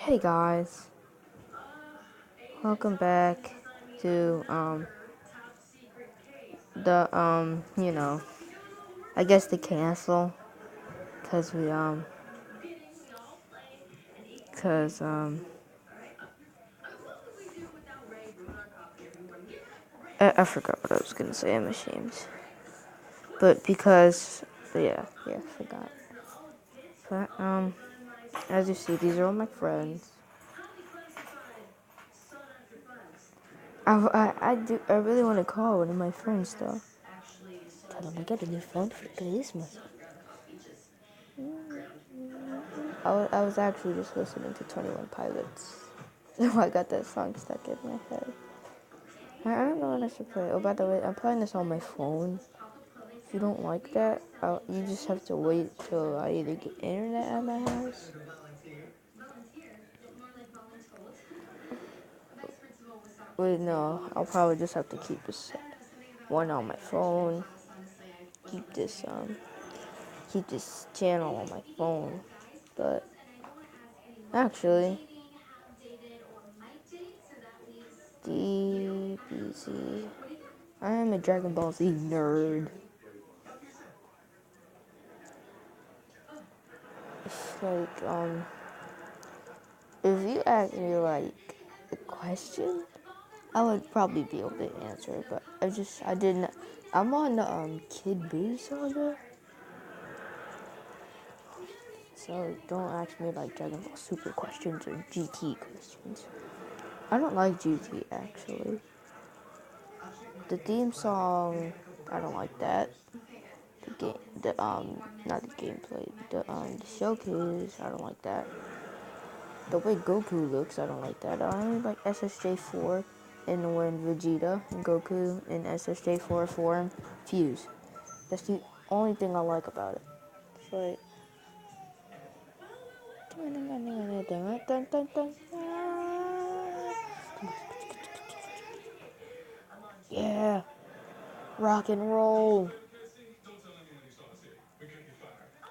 Hey guys, welcome back to the I guess the castle, cause we cause I forgot what I was gonna say. I'm ashamed, but because I forgot. But as you see, these are all my friends. I really want to call one of my friends though. Tell them I got a new phone for Christmas. I was actually just listening to 21 Pilots. So I got that song stuck in my head. I don't know what I should play. Oh, by the way, I'm playing this on my phone. If you don't like that, you just have to wait till I either get internet at my house. Wait, no, I'll probably just have to keep this one on my phone. Keep this channel on my phone. But actually, DBZ. I am a Dragon Ball Z nerd. Like, if you ask me like a question, I would probably be able to answer it, but I didn't. I'm on the Kid Buu saga, so don't ask me like Dragon Ball Super questions or GT questions. I don't like GT actually. The theme song, I don't like that. Not the gameplay. The showcase, I don't like that. The way Goku looks, I don't like that. I only like SSJ4 and when Vegeta and Goku in SSJ4 form fuse. That's the only thing I like about it. It's like yeah, rock and roll.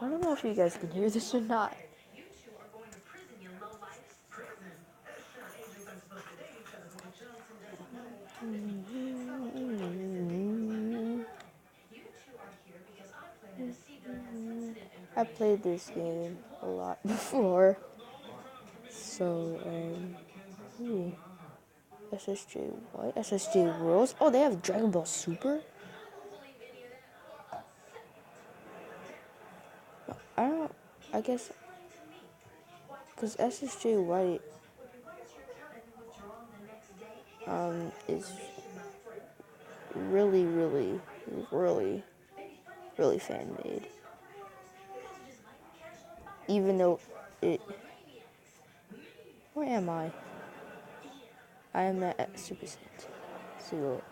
I don't know if you guys can hear this or not. I played this game a lot before, so SSJ what? SSJ Worlds? Oh, they have Dragon Ball Super. I don't. I guess because SSJ White is really, really, really, really fan made. Even though it. Where am I? I am at Super Saiyan. So.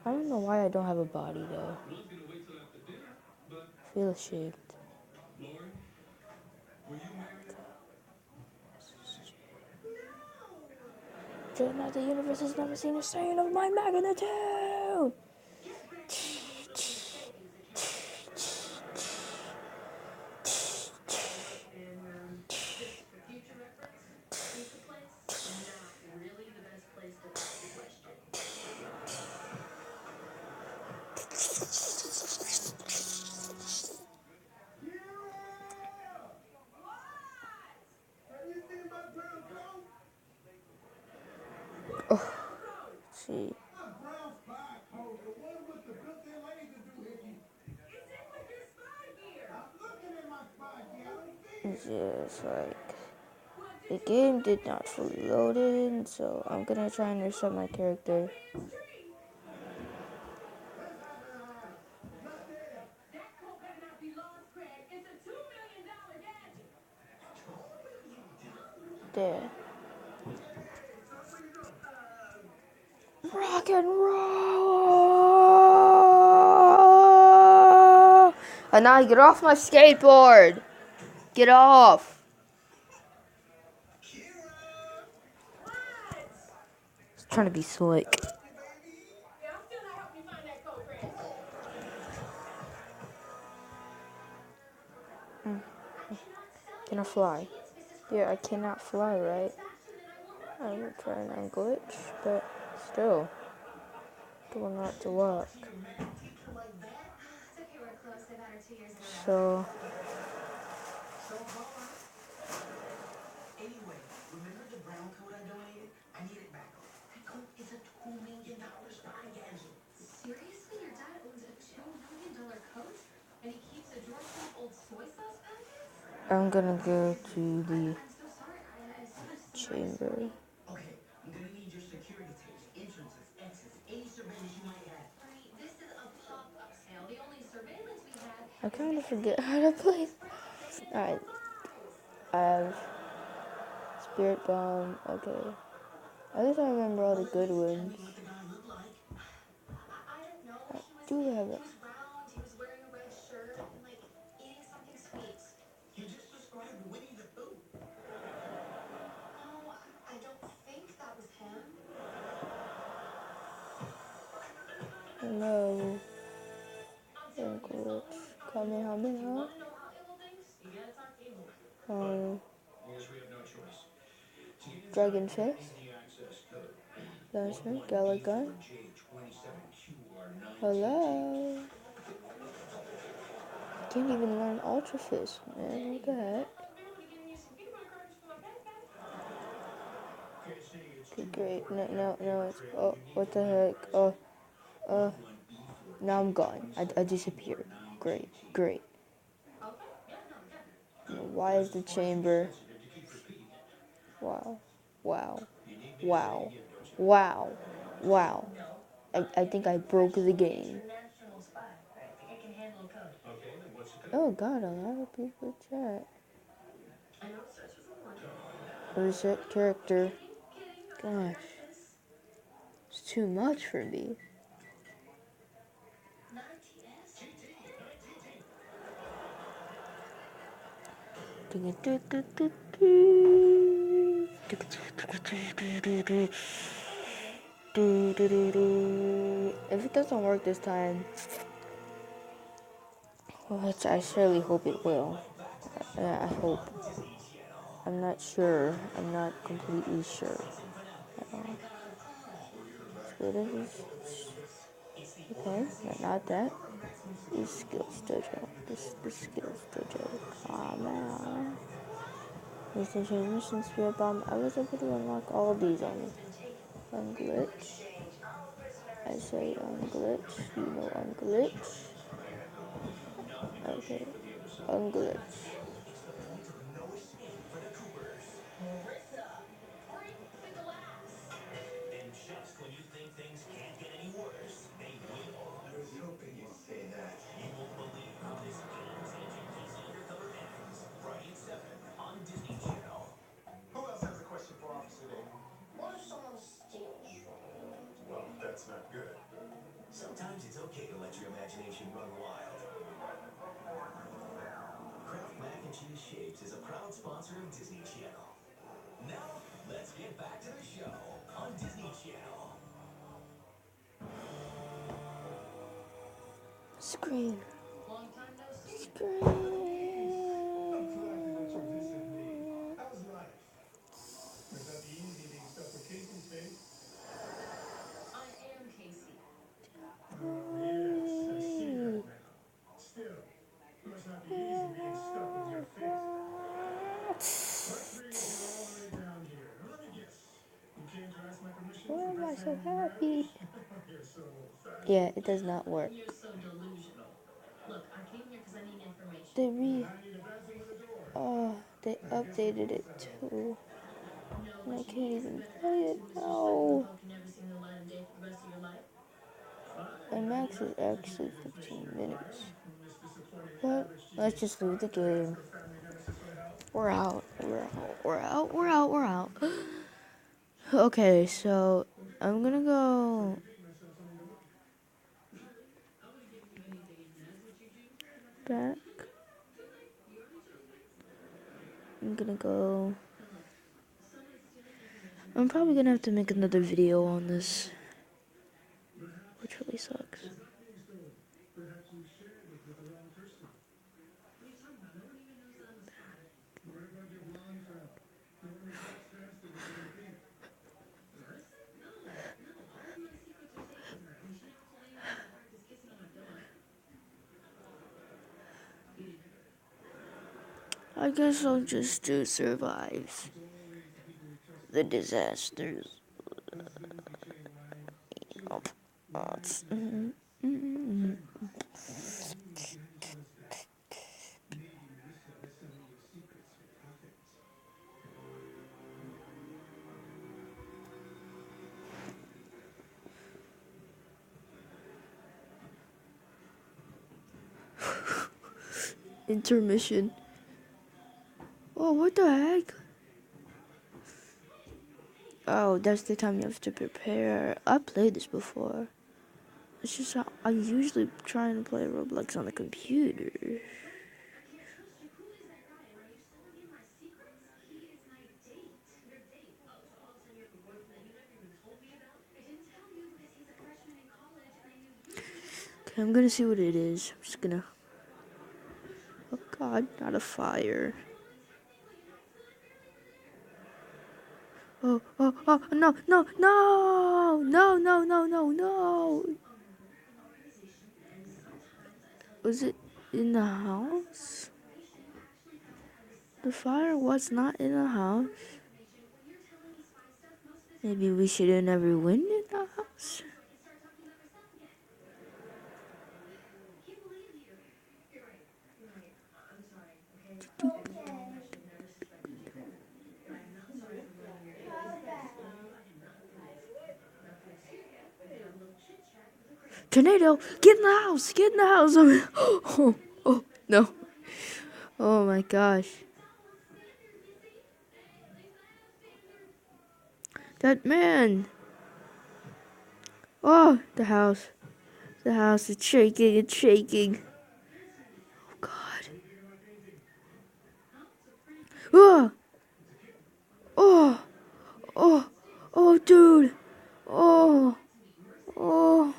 I don't know why I don't have a body though. I feel ashamed. The universe has never seen a Saiyan of my magnitude. Oh, see. It's just like the game did not fully load in, so I'm gonna try and reset my character. There. Rock and roll! And now get off my skateboard! Get off! Trying to be slick. Can I fly? Yeah, I cannot fly, right? I will try and unglitch, but still, it will not to work. So, anyway, remember the brown coat I donated? I need it back. That coat is a $2 million spy gadget. Seriously? Your dad owns a $2 million coat? And he keeps a drawer full of old soy sauce packets? I'm gonna go to the I'm so sorry. I so much chamber. Okay, I'm gonna need your security tapes, entrances, exits, any surveillance you might have. Bernie, this is a pop-up sale. The only surveillance we have I is kind of this forget how to play. Alright, I have Spirit Bomb. Okay. At least I remember all the good Tell me ones. what the guy looked like. I don't know. I do have He it. was round, he was wearing a red shirt, and like eating something sweet. You just described Winnie the Pooh. No, I don't think that was him. No. Glitch. Kamehameha. Wanna know how Abel thinks? You gotta talk to Abel. Yes, we have no choice. To get inside, Dragon enter Fist. the access code. Launcher. Galaga. J27QR9TT. Hello. I can't even learn Ultra Fist, man. What the heck? Okay, great. No, it's. Oh, what the heck? Now I'm gone. I disappeared. Great. Why is the chamber? Wow. Wow. Wow. Wow. Wow. I think I broke the game. International spy. I think I can handle a code. Okay, then what's the code? Oh god, a lot of people chat. I know it starts with a one. Reset character. Kidding. Gosh, it's too much for me. Not a TS. If it doesn't work this time, which I surely hope it will. I hope. I'm not sure. I'm not completely sure. So this is okay. Not that. This skills dojo. This skills dojo. Calm down. Recent transmission spirit bomb. I was able to unlock all of these on unglitch. I say unglitch. You know unglitch. Okay. Unglitch. And just when you think things can't get any worse, they will. I was hoping you'd say that. You won't believe how this game-changing DC undercover ends. Friday at 7 on Disney Channel. Who else has a question for Officer Dayton? What if someone steals from you? Well, that's not good. Sometimes it's okay to let your imagination run wild. Kraft Mac and Cheese Shapes is a proud sponsor of Disney Channel. Now, let's get back to the show on Disney Channel. Screen. Long time no see. Screen. I'm glad that you visited me. How's life? It's not easy being stuck with Casey's face. I am Casey. Yes, I see that now. Still, it must not be easy being stuck with your face. What brings you all the way down here? Let me guess. You came to ask my permission Why for am I Best so Man happy? You're so fast. Yeah, it does not work. You're so delusional. Look, I came here because I need information. They I need a bathroom with a door. they updated it too. No, And I what can't you need is a even better play access it. to a position that No. can never see the light of day for the rest of your life. My Fine, max I is guess. Did you actually get the information 15 you minutes. required from this disappointing But average let's TV just star leave the to ask game. for family nemesis for help? We're out. We're out. Okay, so I'm gonna go back. I'm gonna go. I'm probably gonna have to make another video on this, which really sucks. Perhaps you shared it with the wrong person. I guess I'll just do survive the disasters. Intermission. Oh, what the heck? Oh, that's the time you have to prepare. I played this before. It's just how I usually try and play Roblox on the computer. Okay, I'm gonna see what it is. I'm just gonna. Oh God, not a fire. Oh, no, no, no, no, no, no, no, no. Was it in the house? The fire was not in the house. Maybe we should have never went in the house. Tornado, get in the house, get in the house. Oh, no. Oh my gosh. That man. Oh, the house. The house is shaking, it's shaking. Oh God. Oh, oh, oh, oh, dude. Oh, oh,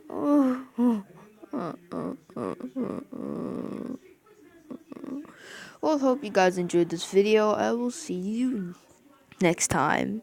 oh, oh. Well, hope you guys enjoyed this video. I will see you next time.